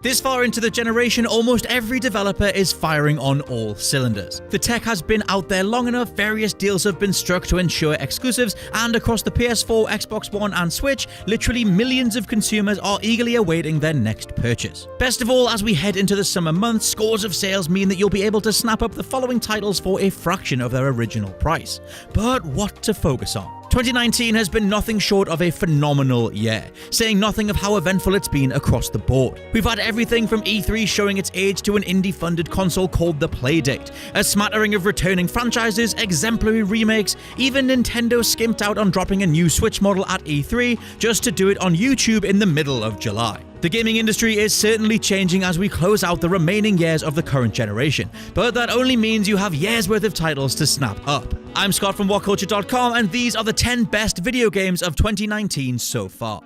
This far into the generation, almost every developer is firing on all cylinders. The tech has been out there long enough, various deals have been struck to ensure exclusives, and across the PS4, Xbox One, and Switch, literally millions of consumers are eagerly awaiting their next purchase. Best of all, as we head into the summer months, scores of sales mean that you'll be able to snap up the following titles for a fraction of their original price. But what to focus on? 2019 has been nothing short of a phenomenal year, saying nothing of how eventful it's been across the board. We've had everything from E3 showing its age to an indie-funded console called The Playdate, a smattering of returning franchises, exemplary remakes, even Nintendo skimped out on dropping a new Switch model at E3 just to do it on YouTube in the middle of July. The gaming industry is certainly changing as we close out the remaining years of the current generation, but that only means you have years worth of titles to snap up. I'm Scott from WhatCulture.com, and these are the 10 best video games of 2019 so far.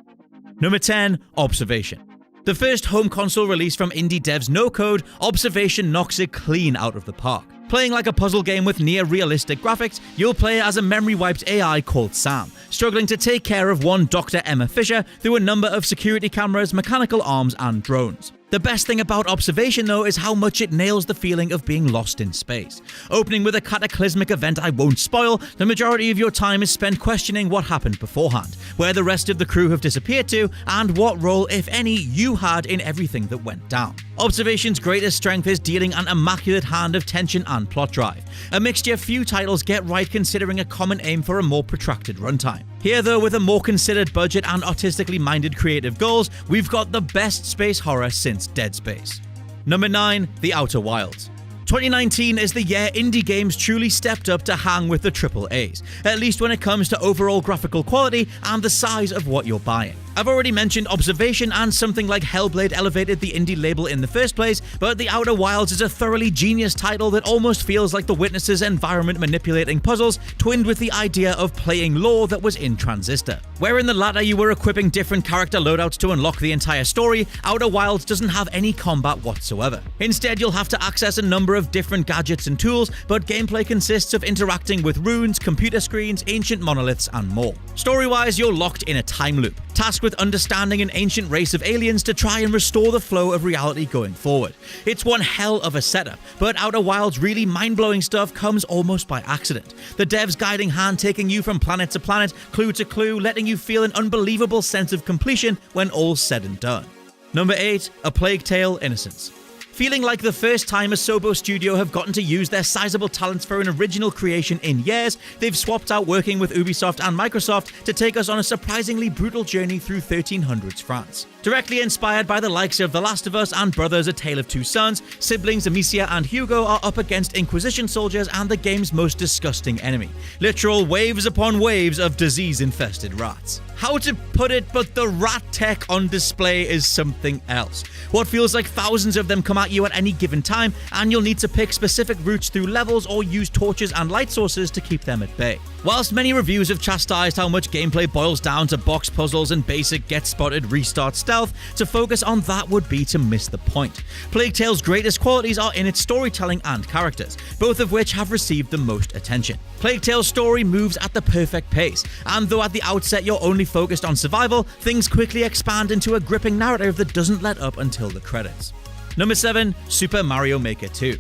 Number 10, Observation. The first home console release from indie devs No Code, Observation knocks it clean out of the park. Playing like a puzzle game with near-realistic graphics, you'll play as a memory-wiped AI called Sam, struggling to take care of one Dr. Emma Fisher through a number of security cameras, mechanical arms, and drones. The best thing about Observation, though, is how much it nails the feeling of being lost in space. Opening with a cataclysmic event I won't spoil, the majority of your time is spent questioning what happened beforehand, where the rest of the crew have disappeared to, and what role, if any, you had in everything that went down. Observation's greatest strength is dealing an immaculate hand of tension and plot drive, a mixture few titles get right considering a common aim for a more protracted runtime. Here, though, with a more considered budget and artistically minded creative goals, we've got the best space horror since Dead Space. Number 9, The Outer Wilds. 2019 is the year indie games truly stepped up to hang with the AAAs, at least when it comes to overall graphical quality and the size of what you're buying. I've already mentioned Observation, and something like Hellblade elevated the indie label in the first place, but The Outer Wilds is a thoroughly genius title that almost feels like the Witness's environment manipulating puzzles, twinned with the idea of playing lore that was in Transistor. Where in the latter you were equipping different character loadouts to unlock the entire story, Outer Wilds doesn't have any combat whatsoever. Instead, you'll have to access a number of different gadgets and tools, but gameplay consists of interacting with runes, computer screens, ancient monoliths, and more. Story-wise, you're locked in a time loop, tasked with understanding an ancient race of aliens to try and restore the flow of reality going forward. It's one hell of a setup, but Outer Wilds' really mind-blowing stuff comes almost by accident. The dev's guiding hand taking you from planet to planet, clue to clue, letting you feel an unbelievable sense of completion when all's said and done. Number 8, A Plague Tale: Innocence. Feeling like the first time Asobo Studio have gotten to use their sizable talents for an original creation in years, they've swapped out working with Ubisoft and Microsoft to take us on a surprisingly brutal journey through 1300s France. Directly inspired by the likes of The Last of Us and Brothers: A Tale of Two Sons, siblings Amicia and Hugo are up against Inquisition soldiers and the game's most disgusting enemy. Literal waves upon waves of disease-infested rats. How to put it, but the rat tech on display is something else. What feels like thousands of them come at you at any given time, and you'll need to pick specific routes through levels or use torches and light sources to keep them at bay. Whilst many reviews have chastised how much gameplay boils down to box puzzles and basic get-spotted restart stealth, to focus on that would be to miss the point. Plague Tale's greatest qualities are in its storytelling and characters, both of which have received the most attention. Plague Tale's story moves at the perfect pace, and though at the outset you're only focused on survival, things quickly expand into a gripping narrative that doesn't let up until the credits. Number 7, Super Mario Maker 2.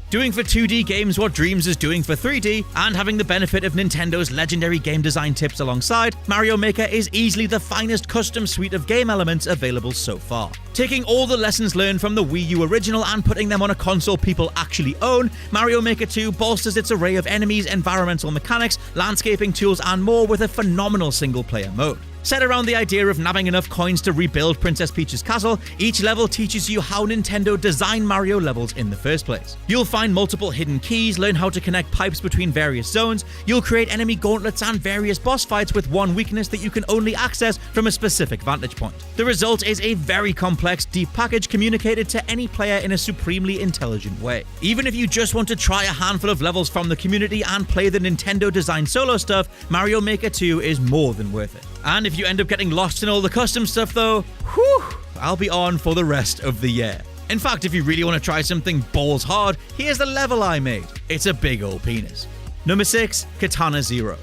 Doing for 2D games what Dreams is doing for 3D, and having the benefit of Nintendo's legendary game design tips alongside, Mario Maker is easily the finest custom suite of game elements available so far. Taking all the lessons learned from the Wii U original and putting them on a console people actually own, Mario Maker 2 bolsters its array of enemies, environmental mechanics, landscaping tools, and more with a phenomenal single-player mode. Set around the idea of nabbing enough coins to rebuild Princess Peach's castle, each level teaches you how Nintendo designed Mario levels in the first place. You'll find multiple hidden keys, learn how to connect pipes between various zones, you'll create enemy gauntlets and various boss fights with one weakness that you can only access from a specific vantage point. The result is a very complex, deep package communicated to any player in a supremely intelligent way. Even if you just want to try a handful of levels from the community and play the Nintendo-designed solo stuff, Mario Maker 2 is more than worth it. And if you end up getting lost in all the custom stuff though, whew, I'll be on for the rest of the year. In fact, if you really want to try something balls hard, here's the level I made. It's a big old penis. Number 6, Katana Zero.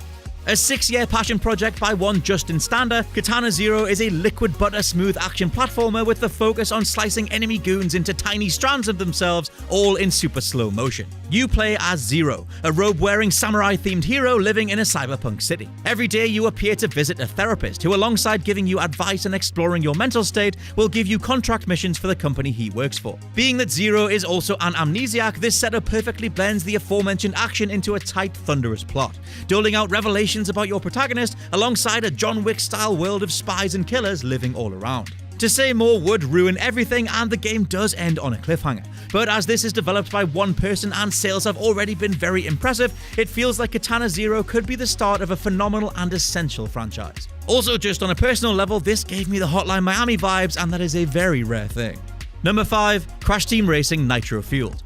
A 6-year passion project by one Justin Stander, Katana Zero is a liquid butter smooth action platformer with the focus on slicing enemy goons into tiny strands of themselves, all in super slow motion. You play as Zero, a robe-wearing samurai-themed hero living in a cyberpunk city. Every day you appear to visit a therapist who, alongside giving you advice and exploring your mental state, will give you contract missions for the company he works for. Being that Zero is also an amnesiac, this setup perfectly blends the aforementioned action into a tight, thunderous plot, doling out revelations about your protagonist alongside a John Wick-style world of spies and killers living all around. To say more would ruin everything, and the game does end on a cliffhanger. But as this is developed by one person and sales have already been very impressive, it feels like Katana Zero could be the start of a phenomenal and essential franchise. Also, just on a personal level, this gave me the Hotline Miami vibes, and that is a very rare thing. Number 5. Crash Team Racing Nitro Fueled.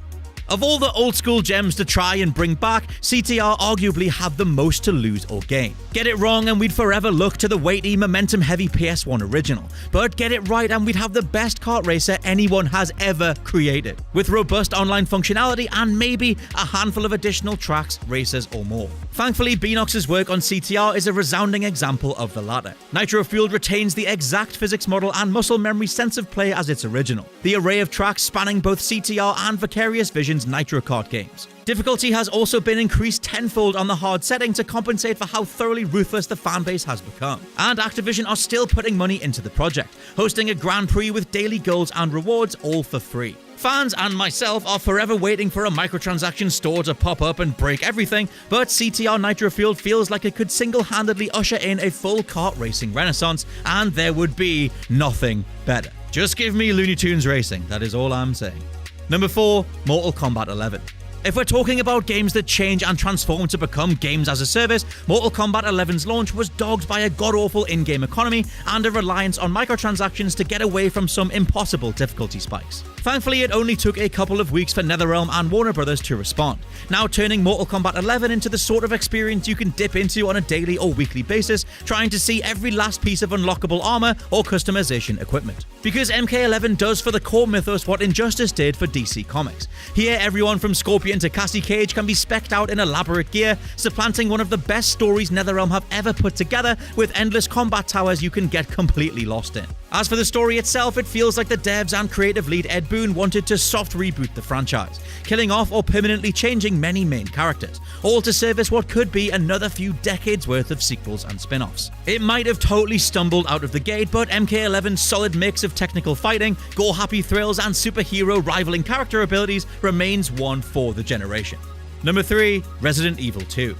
Of all the old school gems to try and bring back, CTR arguably have the most to lose or gain. Get it wrong and we'd forever look to the weighty, momentum-heavy PS1 original, but get it right and we'd have the best kart racer anyone has ever created, with robust online functionality and maybe a handful of additional tracks, races, or more. Thankfully, Beenox's work on CTR is a resounding example of the latter. Nitro Fueled retains the exact physics model and muscle memory sense of play as its original. The array of tracks spanning both CTR and Vicarious Vision's Nitro Kart games. Difficulty has also been increased tenfold on the hard setting to compensate for how thoroughly ruthless the fanbase has become. And Activision are still putting money into the project, hosting a Grand Prix with daily goals and rewards all for free. Fans and myself are forever waiting for a microtransaction store to pop up and break everything, but CTR Nitro Fueled feels like it could single-handedly usher in a full kart racing renaissance, and there would be nothing better. Just give me Looney Tunes racing, that is all I'm saying. Number 4. Mortal Kombat 11. If we're talking about games that change and transform to become games as a service, Mortal Kombat 11's launch was dogged by a god-awful in-game economy and a reliance on microtransactions to get away from some impossible difficulty spikes. Thankfully, it only took a couple of weeks for NetherRealm and Warner Bros. To respond, now turning Mortal Kombat 11 into the sort of experience you can dip into on a daily or weekly basis, trying to see every last piece of unlockable armor or customization equipment. Because MK11 does for the core mythos what Injustice did for DC Comics. Here, everyone from Scorpion to Cassie Cage can be specced out in elaborate gear, supplanting one of the best stories NetherRealm have ever put together, with endless combat towers you can get completely lost in. As for the story itself, it feels like the devs and creative lead Ed Boon wanted to soft reboot the franchise, killing off or permanently changing many main characters, all to service what could be another few decades worth of sequels and spin-offs. It might have totally stumbled out of the gate, but MK11's solid mix of technical fighting, gore-happy thrills, and superhero rivaling character abilities remains one for the generation. Number 3. Resident Evil 2.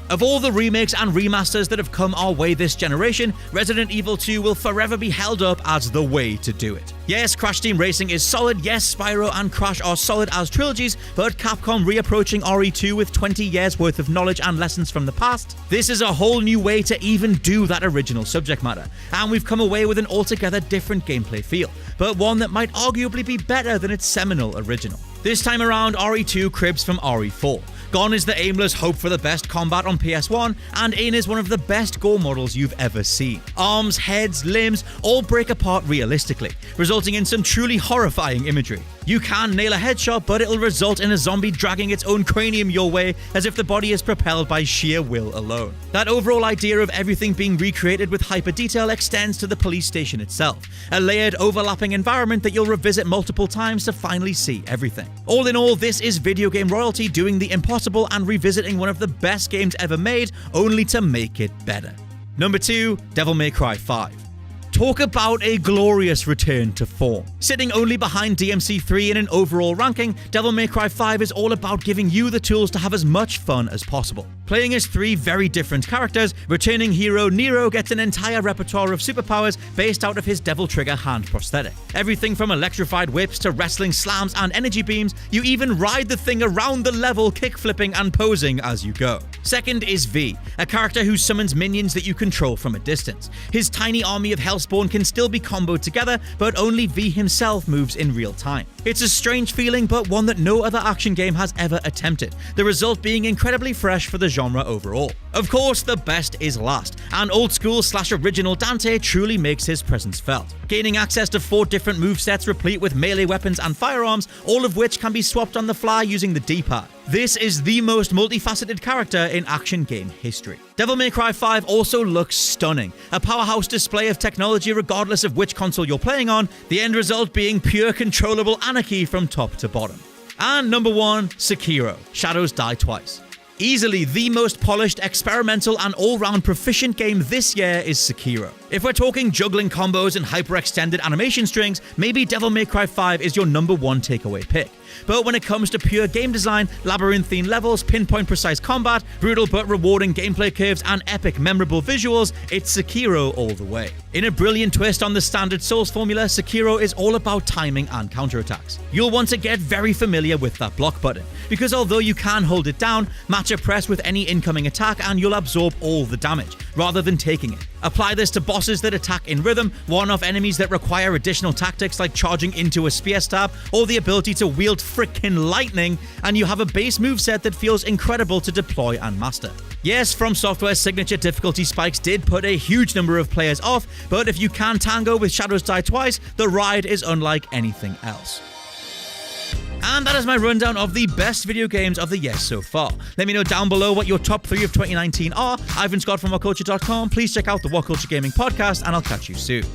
Of all the remakes and remasters that have come our way this generation, Resident Evil 2 will forever be held up as the way to do it. Yes, Crash Team Racing is solid, yes, Spyro and Crash are solid as trilogies, but Capcom reapproaching RE2 with 20 years worth of knowledge and lessons from the past, this is a whole new way to even do that original subject matter, and we've come away with an altogether different gameplay feel, but one that might arguably be better than its seminal original. This time around, RE2 cribs from RE4. Gone is the aimless hope for the best combat on PS1, and in is one of the best gore models you've ever seen. Arms, heads, limbs all break apart realistically, resulting in some truly horrifying imagery. You can nail a headshot, but it'll result in a zombie dragging its own cranium your way as if the body is propelled by sheer will alone. That overall idea of everything being recreated with hyper detail extends to the police station itself, a layered, overlapping environment that you'll revisit multiple times to finally see everything. All in all, this is video game royalty doing the impossible and revisiting one of the best games ever made, only to make it better. Number 2. Devil May Cry 5. Talk about a glorious return to form. Sitting only behind DMC3 in an overall ranking, Devil May Cry 5 is all about giving you the tools to have as much fun as possible. Playing as 3 very different characters, returning hero Nero gets an entire repertoire of superpowers based out of his Devil Trigger hand prosthetic. Everything from electrified whips to wrestling slams and energy beams, you even ride the thing around the level, kick-flipping and posing as you go. Second is V, a character who summons minions that you control from a distance. His tiny army of Hellspawn can still be comboed together, but only V himself moves in real time. It's a strange feeling, but one that no other action game has ever attempted, the result being incredibly fresh for the genre genre overall. Of course, the best is last, and old-school/original Dante truly makes his presence felt. Gaining access to 4 different movesets replete with melee weapons and firearms, all of which can be swapped on the fly using the D-pad. This is the most multifaceted character in action game history. Devil May Cry 5 also looks stunning, a powerhouse display of technology regardless of which console you're playing on, the end result being pure controllable anarchy from top to bottom. And number 1, Sekiro: Shadows Die Twice. Easily the most polished, experimental, and all-round proficient game this year is Sekiro. If we're talking juggling combos and hyper-extended animation strings, maybe Devil May Cry 5 is your number 1 takeaway pick. But when it comes to pure game design, labyrinthine levels, pinpoint precise combat, brutal but rewarding gameplay curves, and epic memorable visuals, it's Sekiro all the way. In a brilliant twist on the standard Souls formula, Sekiro is all about timing and counterattacks. You'll want to get very familiar with that block button, because although you can hold it down, match a press with any incoming attack and you'll absorb all the damage, rather than taking it. Apply this to bosses that attack in rhythm, one-off enemies that require additional tactics like charging into a spear stab, or the ability to wield frickin' lightning, and you have a base moveset that feels incredible to deploy and master. Yes, From Software's signature difficulty spikes did put a huge number of players off, but if you can tango with Shadows Die Twice, the ride is unlike anything else. And that is my rundown of the best video games of the year so far. Let me know down below what your top 3 of 2019 are. I've been Scott from WhatCulture.com. Please check out the What Culture Gaming podcast, and I'll catch you soon.